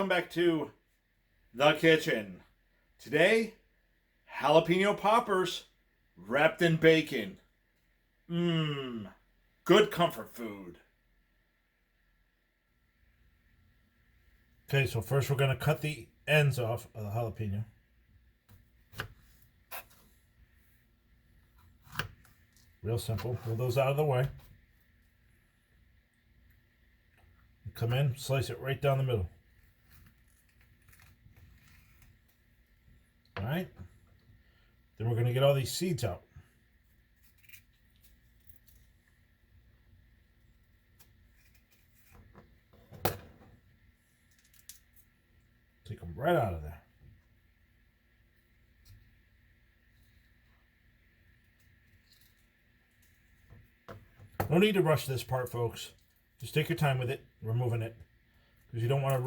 welcome back to the kitchen. Today, jalapeno poppers wrapped in bacon. Mmm, good comfort food. Okay, so first we're going to cut the ends off of the jalapeno. Real simple. Pull those out of the way. Come in, slice it right down the middle. Alright? Then we're going to get all these seeds out. Take them right out of there. No need to rush this part, folks. Just take your time with it, removing it, because you don't want to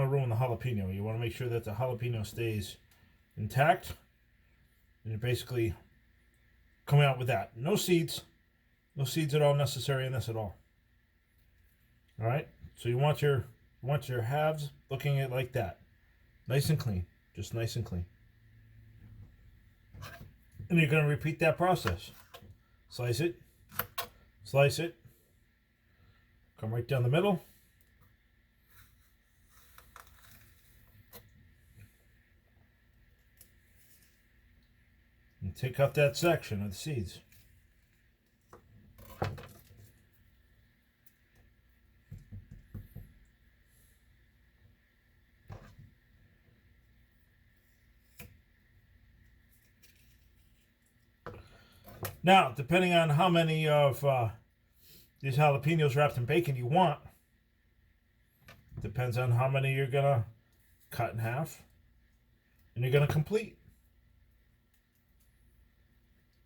ruin the jalapeno. You want to make sure that the jalapeno stays intact, and you're basically coming out with that. No seeds at all necessary in this at all. All right. So you want your halves looking at like that, nice and clean, just nice and clean. And you're going to repeat that process. Slice it. Slice it. Come right down the middle. And take out that section of the seeds. Now, depending on how many of these jalapenos wrapped in bacon you want, depends on how many you're going to cut in half and you're going to complete.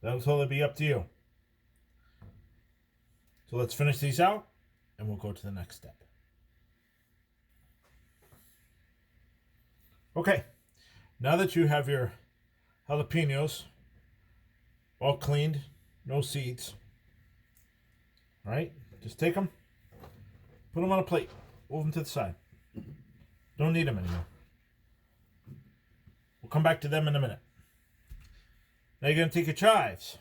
That'll totally be up to you. So let's finish these out and we'll go to the next step. Okay, now that you have your jalapenos all cleaned, no seeds, all right, just take them, put them on a plate, move them to the side. Don't need them anymore. We'll come back to them in a minute. Now you're going to take your chives,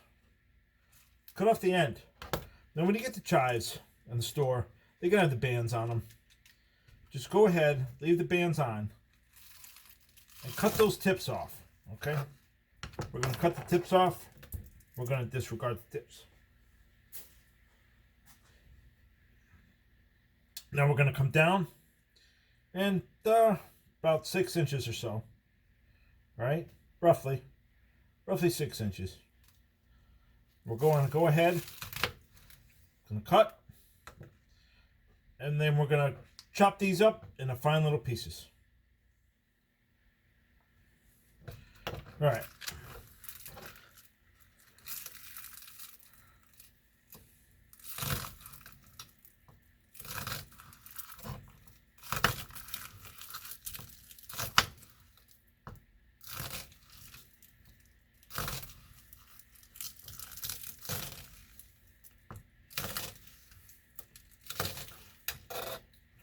cut off the end. Now when you get the chives in the store, they're going to have the bands on them. Just go ahead, leave the bands on, and cut those tips off, okay? We're going to cut the tips off. We're going to disregard the tips. Now we're going to come down and about 6 inches or so. All right, roughly 6 inches. We're going to go ahead, going to cut, and then we're going to chop these up into fine little pieces. All right.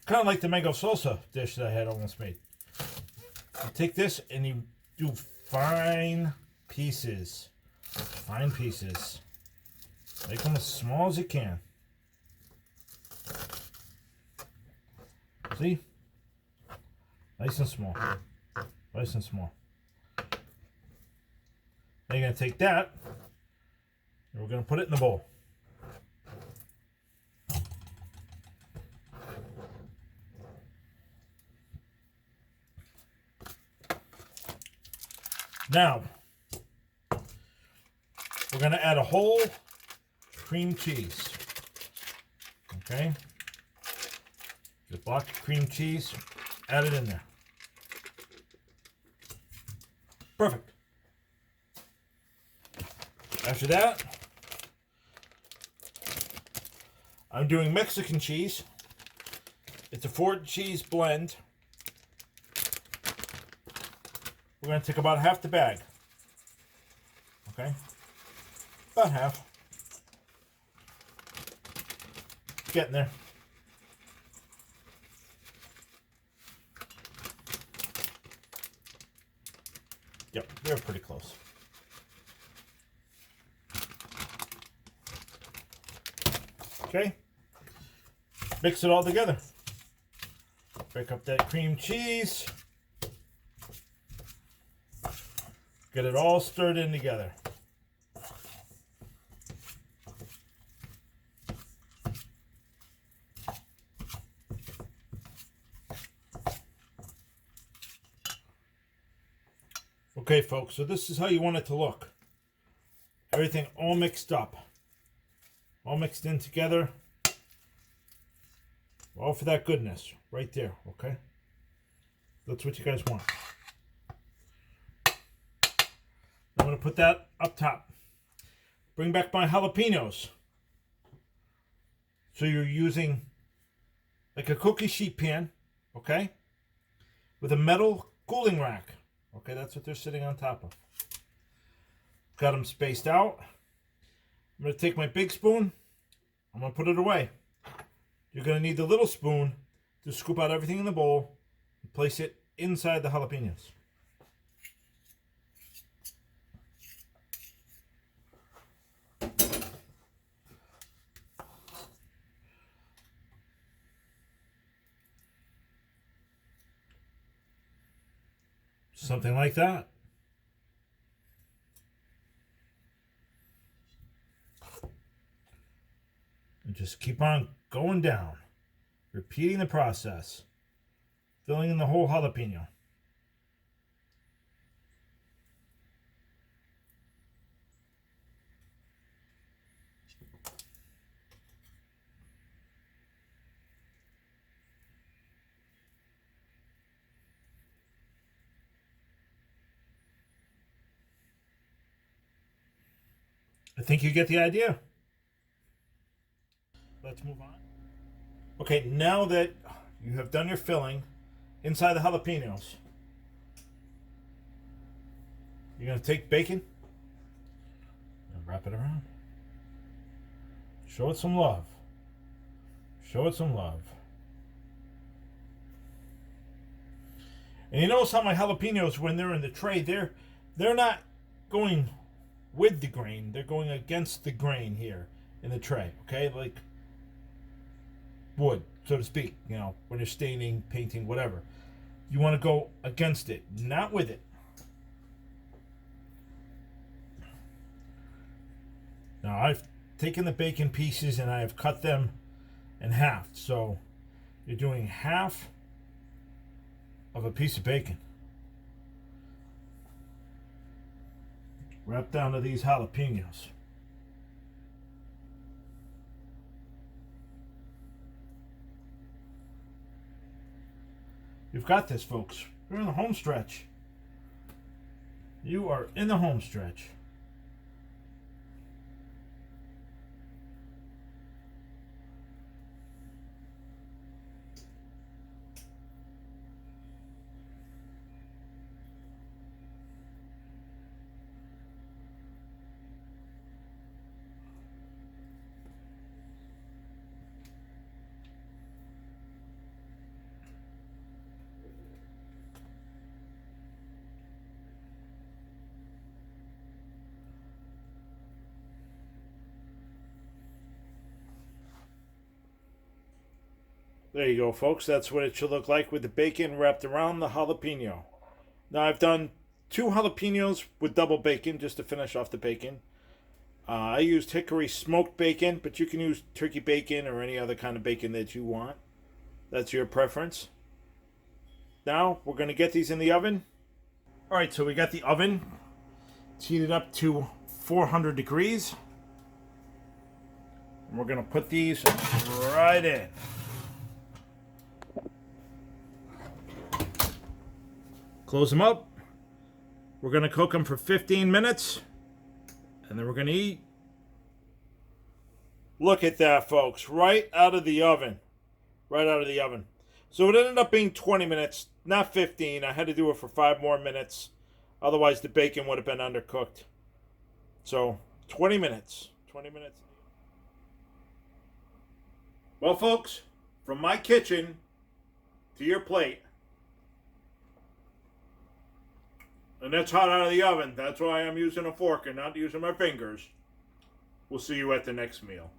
Kind of like the mango salsa dish that I had almost made. You take this and you do fine pieces. Fine pieces. Make them as small as you can. See? Nice and small. Nice and small. Now you're going to take that and we're going to put it in the bowl. Now, we're going to add a whole cream cheese. Okay? Get a block of cream cheese, add it in there. Perfect. After that, I'm doing Mexican cheese. It's a 4 cheese blend. We're going to take about half the bag. Okay? About half. Getting there. Yep, they're pretty close. Okay. Mix it all together. Break up that cream cheese. Get it all stirred in together. Okay, folks, so this is how you want it to look. Everything all mixed up. All mixed in together. All for that goodness right there, okay? That's what you guys want. I'm going to put that up top. Bring back my jalapenos. So you're using like a cookie sheet pan, okay? With a metal cooling rack. Okay, that's what they're sitting on top of. Got them spaced out. I'm going to take my big spoon. I'm going to put it away. You're going to need the little spoon to scoop out everything in the bowl and place it inside the jalapenos. Something like that. And just keep on going down. Repeating the process. Filling in the whole jalapeno. I think you get the idea. Let's move on. Okay, now that you have done your filling inside the jalapenos, you're going to take bacon and wrap it around. Show it some love. Show it some love. And you notice how my jalapenos, when they're in the tray, they're not going with the grain. They're going against the grain here in the tray. Okay, like wood, so to speak. You know, when you're staining, painting, whatever, you want to go against it, not with it. Now I've taken the bacon pieces and I have cut them in half. So you're doing half of a piece of bacon. Wrap down to these jalapenos. You've got this, folks. You're in the home stretch. You are in the home stretch. There you go, folks. That's what it should look like with the bacon wrapped around the jalapeno. Now, I've done 2 jalapenos with double bacon just to finish off the bacon. I used hickory smoked bacon, but you can use turkey bacon or any other kind of bacon that you want. That's your preference. Now, we're going to get these in the oven. All right, so we got the oven. It's heated up to 400 degrees. And we're going to put these right in. Close them up. We're going to cook them for 15 minutes. And then we're going to eat. Look at that, folks. Right out of the oven. Right out of the oven. So it ended up being 20 minutes, not 15. I had to do it for 5 more minutes. Otherwise, the bacon would have been undercooked. So, 20 minutes. 20 minutes. Well, folks, from my kitchen to your plate, And that's hot out of the oven. That's why I'm using a fork and not using my fingers. We'll see you at the next meal.